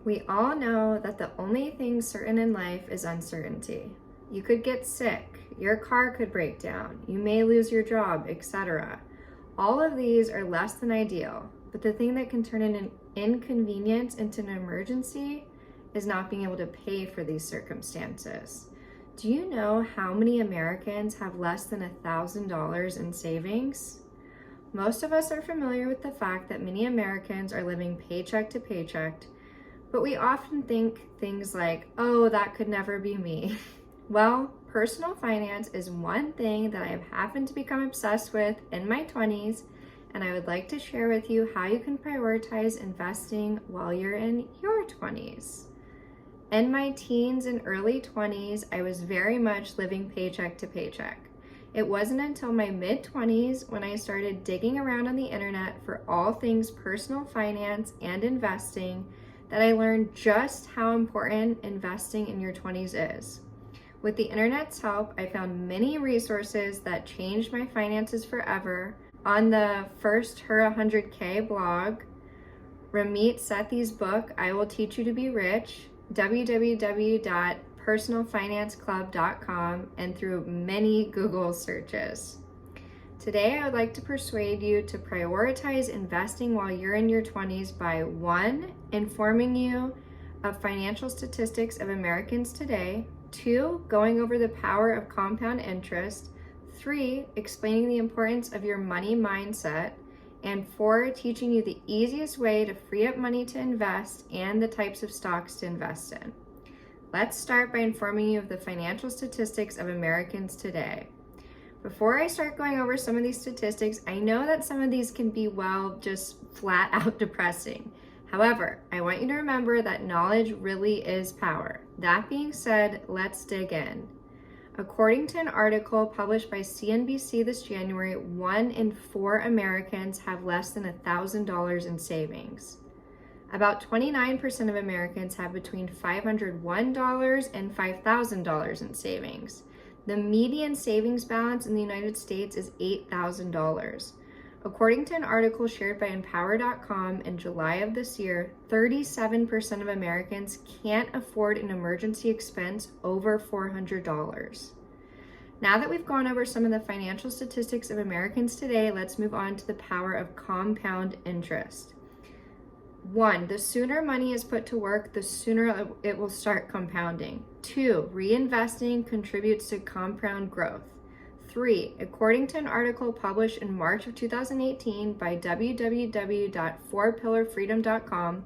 We all know that the only thing certain in life is uncertainty. You could get sick, your car could break down, you may lose your job, etc. All of these are less than ideal, but the thing that can turn an inconvenience into an emergency is not being able to pay for these circumstances. Do you know how many Americans have less than $1,000 in savings? Most of us are familiar with the fact that many Americans are living paycheck to paycheck, but we often think things like, oh, that could never be me. Well, personal finance is one thing that I have happened to become obsessed with in my 20s, and I would like to share with you how you can prioritize investing while you're in your 20s. In my teens and early 20s, I was very much living paycheck to paycheck. It wasn't until my mid-20s when I started digging around on the internet for all things personal finance and investing that I learned just how important investing in your 20s is. With the internet's help, I found many resources that changed my finances forever. On the First Her 100K blog, Ramit Sethi's book, I Will Teach You to Be Rich, www.personalfinanceclub.com, and through many Google searches. Today, I would like to persuade you to prioritize investing while you're in your 20s by 1, informing you of financial statistics of Americans today, 2, going over the power of compound interest, 3, explaining the importance of your money mindset, and 4, teaching you the easiest way to free up money to invest and the types of stocks to invest in. Let's start by informing you of the financial statistics of Americans today. Before I start going over some of these statistics, I know that some of these can be, just flat out depressing. However, I want you to remember that knowledge really is power. That being said, let's dig in. According to an article published by CNBC this January, 1 in 4 Americans have less than $1,000 in savings. About 29% of Americans have between $501 and $5,000 in savings. The median savings balance in the United States is $8,000. According to an article shared by Empower.com in July of this year, 37% of Americans can't afford an emergency expense over $400. Now that we've gone over some of the financial statistics of Americans today, let's move on to the power of compound interest. 1, the sooner money is put to work, the sooner it will start compounding. 2, reinvesting contributes to compound growth. 3, according to an article published in March of 2018 by www.4pillarfreedom.com,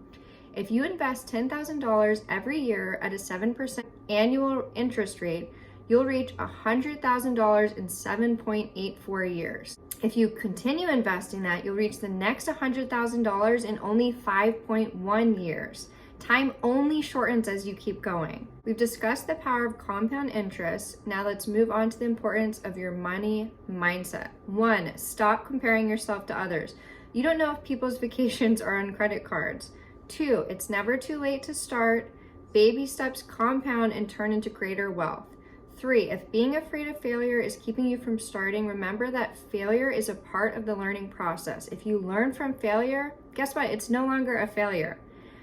if you invest $10,000 every year at a 7% annual interest rate, you'll reach $100,000 in 7.84 years. If you continue investing that, you'll reach the next $100,000 in only 5.1 years. Time only shortens as you keep going. We've discussed the power of compound interest. Now let's move on to the importance of your money mindset. 1, stop comparing yourself to others. You don't know if people's vacations are on credit cards. 2, it's never too late to start. Baby steps compound and turn into greater wealth. 3, if being afraid of failure is keeping you from starting, remember that failure is a part of the learning process. If you learn from failure, guess what? It's no longer a failure.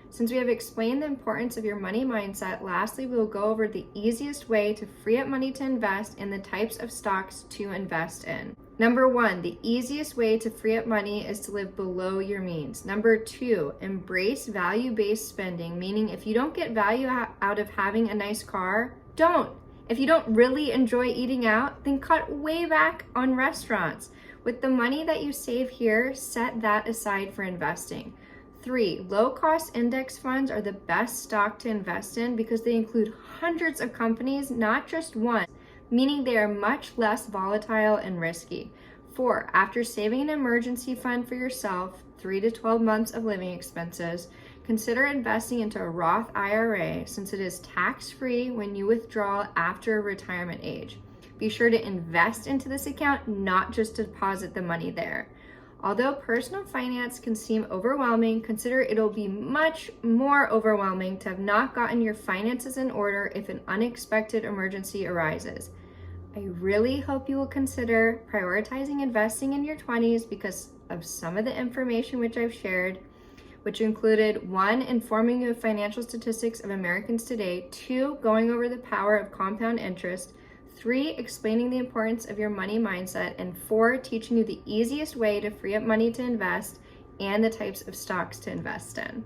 Since we have explained the importance of your money mindset, lastly, we will go over the easiest way to free up money to invest and the types of stocks to invest in. Number 1, the easiest way to free up money is to live below your means. Number 2, embrace value-based spending, meaning if you don't get value out of having a nice car, don't. If you don't really enjoy eating out, then cut way back on restaurants. With the money that you save here, set that aside for investing. 3, low-cost index funds are the best stock to invest in because they include hundreds of companies, not just one, meaning they are much less volatile and risky. 4, after saving an emergency fund for yourself, 3 to 12 months of living expenses, consider investing into a Roth IRA since it is tax-free when you withdraw after retirement age. Be sure to invest into this account, not just deposit the money there. Although personal finance can seem overwhelming, consider it'll be much more overwhelming to have not gotten your finances in order if an unexpected emergency arises. I really hope you will consider prioritizing investing in your 20s because of some of the information which I've shared. which included 1, informing you of financial statistics of Americans today, 2, going over the power of compound interest, 3, explaining the importance of your money mindset, and 4, teaching you the easiest way to free up money to invest and the types of stocks to invest in.